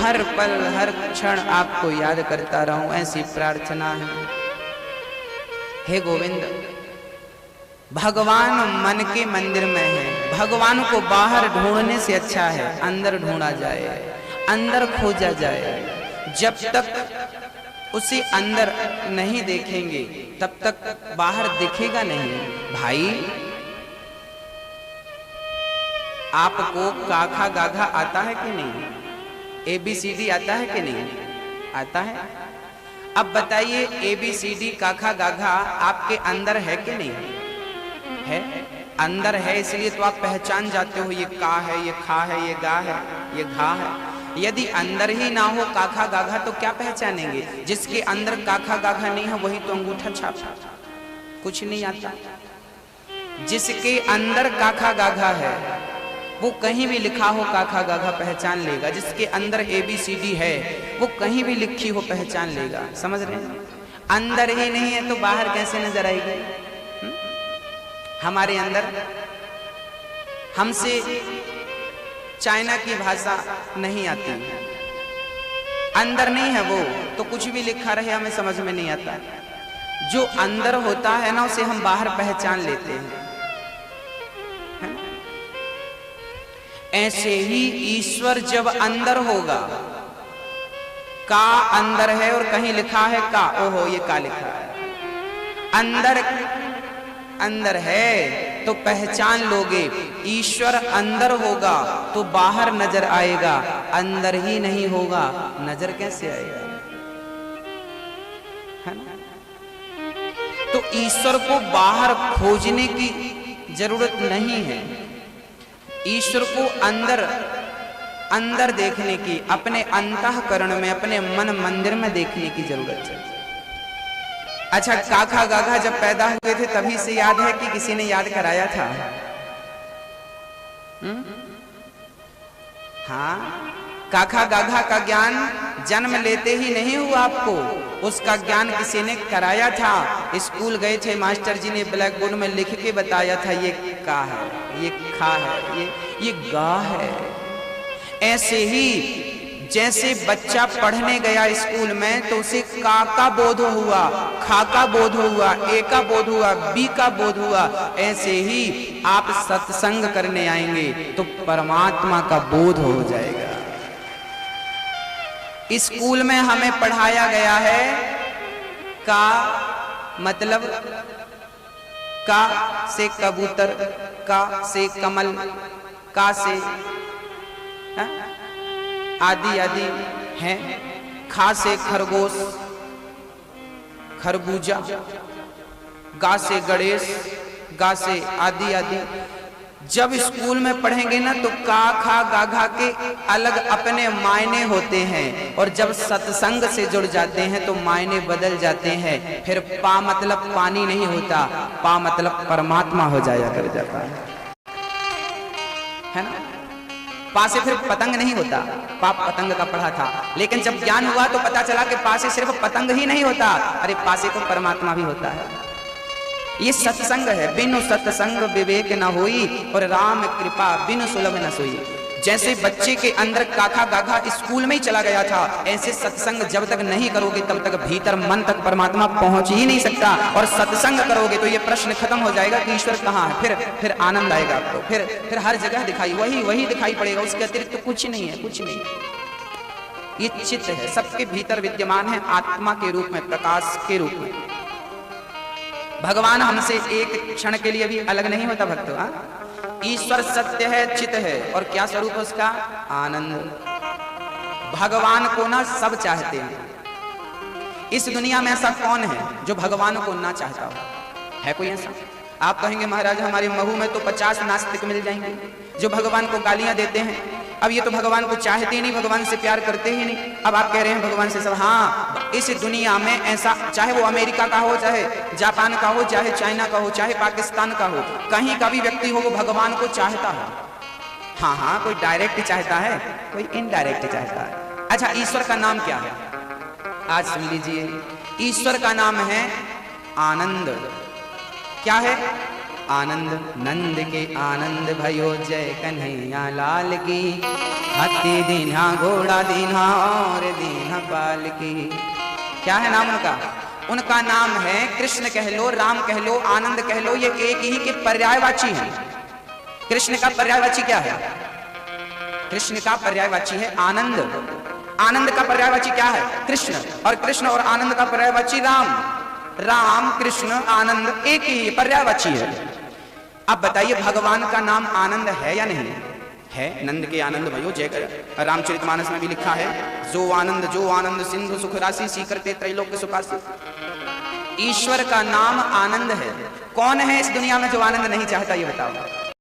हर पल हर क्षण आपको याद करता रहूं, ऐसी प्रार्थना है। हे गोविंद, भगवान मन के मंदिर में है। भगवान को बाहर ढूंढने से अच्छा है अंदर ढूंढा जाए, अंदर खोजा जाए। जब तक उसे अंदर नहीं देखेंगे तब तक बाहर दिखेगा नहीं। भाई, आपको काखा गाघा आता है कि नहीं? ABCD आता है कि नहीं? आता है। अब बताइए, ABCD काखा गाघा आपके अंदर है कि नहीं है? अंदर है, इसलिए तो आप पहचान जाते हो ये का है, ये खा है, ये गा है, ये घा है। यदि अंदर ही ना हो काखा गाघा तो क्या पहचानेंगे? जिसके अंदर काखा गाघा नहीं है वही तो अंगूठा छाप, कुछ नहीं आता। जिसके अंदर काखा गाघा है वो कहीं भी लिखा हो काखा गाघा पहचान लेगा। जिसके अंदर ABCD है वो कहीं भी लिखी हो पहचान लेगा। समझ रहे हैं? अंदर ही नहीं है तो बाहर कैसे नजर आएगी? हमारे अंदर, हमसे चाइना की भाषा नहीं आती, अंदर नहीं है वो तो कुछ भी लिखा रहे हमें समझ में नहीं आता। जो अंदर होता है ना उसे हम बाहर पहचान लेते हैं। ऐसे ही ईश्वर जब अंदर होगा, का अंदर है और कहीं लिखा है का, ओहो ये का लिखा है। अंदर अंदर है तो पहचान लोगे। ईश्वर अंदर होगा तो बाहर नजर आएगा, अंदर ही नहीं होगा नजर कैसे आएगा? है ना? तो ईश्वर को बाहर खोजने की जरूरत नहीं है। ईश्वर को अंदर अंदर देखने की, अपने अंतःकरण में, अपने मन मंदिर में देखने की जरूरत है। अच्छा, काखा गाघा जब पैदा हुए थे तभी से याद है कि किसी ने याद कराया था? हाँ, काखा गाघा का ज्ञान जन्म लेते ही नहीं हुआ आपको, उसका ज्ञान किसी ने कराया था। स्कूल गए थे, मास्टर जी ने ब्लैक बोर्ड में लिख के बताया था ये का है, ये खा है, ये गा है। ऐसे ही जैसे बच्चा पढ़ने गया स्कूल में तो उसे का का बोध हुआ, खा का बोध हुआ, ए का बोध हुआ, बी का बोध हुआ, ऐसे ही आप सत्संग करने आएंगे तो परमात्मा का बोध हो जाएगा। स्कूल में हमें पढ़ाया गया है का मतलब का से कबूतर, का से कमल, का से आदि आदि हैं, खा से खरगोश, खरबूजा, गा से गणेश, गा से आदि आदि। जब स्कूल में पढ़ेंगे ना तो का खा गाघा के अलग अपने मायने होते हैं, और जब सत्संग से जुड़ जाते हैं तो मायने बदल जाते हैं। फिर पा मतलब पानी नहीं होता, पा मतलब परमात्मा हो जाया कर जाता है ना? पा से फिर पतंग नहीं होता, पा पतंग का पढ़ा था, लेकिन जब ज्ञान हुआ तो पता चला कि पा से सिर्फ पतंग ही नहीं होता, अरे पा से तो परमात्मा भी होता है। ये सत्संग है, बिनु सत्संग विवेक न होई, और राम कृपा बिनु सुलभ न सोई। जैसे बच्चे के अंदर काखा गाघा स्कूल में ही चला गया था, ऐसे सत्संग जब तक नहीं करोगे तब तक भीतर मन तक परमात्मा पहुंच ही नहीं सकता। और सत्संग करोगे तो ये प्रश्न खत्म हो जाएगा कि ईश्वर कहाँ है। फिर आनंद आएगा आपको, फिर हर जगह दिखाई वही दिखाई पड़ेगा, उसके अतिरिक्त तो कुछ नहीं है, कुछ नहीं। ये चित्त है, सबके भीतर विद्यमान है, आत्मा के रूप में, प्रकाश के रूप में। भगवान हमसे एक क्षण के लिए भी अलग नहीं होता भक्तों। ईश्वर सत्य है, चित है, और क्या स्वरूप है उसका? आनंद। भगवान को ना सब चाहते हैं। इस दुनिया में ऐसा कौन है जो भगवान को ना चाहता हो? है कोई ऐसा? आप कहेंगे महाराज हमारे महू में तो 50 नास्तिक मिल जाएंगे जो भगवान को गालियां देते हैं। अब ये तो भगवान को चाहते ही नहीं, भगवान से प्यार करते ही नहीं। अब आप कह रहे हैं भगवान से सब। हाँ, इस दुनिया में ऐसा, चाहे वो अमेरिका का हो, चाहे जापान का हो, चाहे चाइना का हो, चाहे पाकिस्तान का हो, कहीं का भी व्यक्ति हो वो भगवान को चाहता है। हाँ, कोई डायरेक्ट चाहता है, कोई इनडायरेक्ट चाहता है। अच्छा, ईश्वर का नाम क्या है? आज सुन लीजिए, ईश्वर का नाम है आनंद। क्या है? आनंद नंद के आनंद भयो जय कन्हैया लाल की। हाथी दीन्हा घोड़ा दीन्हा और दीन्हा पाल की। क्या है नाम उनका? उनका नाम है कृष्ण कह लो, राम कह लो, आनंद कह लो, ये एक ही के पर्यायवाची हैं। कृष्ण का पर्यायवाची क्या है? कृष्ण का पर्यायवाची है आनंद। आनंद का पर्यायवाची क्या है? कृष्ण। और कृष्ण और आनंद का पर्यायवाची राम। राम कृष्ण आनंद एक ही पर्यायवाची है। अब बताइए भगवान का नाम आनंद है या नहीं है? नंद के आनंद भयो जय कर। रामचरितमानस में भी लिखा है, जो आनंद सिंधु सुख राशि सीकरते त्रैलोक्य सुखासी। ईश्वर का नाम आनंद है। कौन है इस दुनिया में जो आनंद नहीं चाहता, ये बताओ।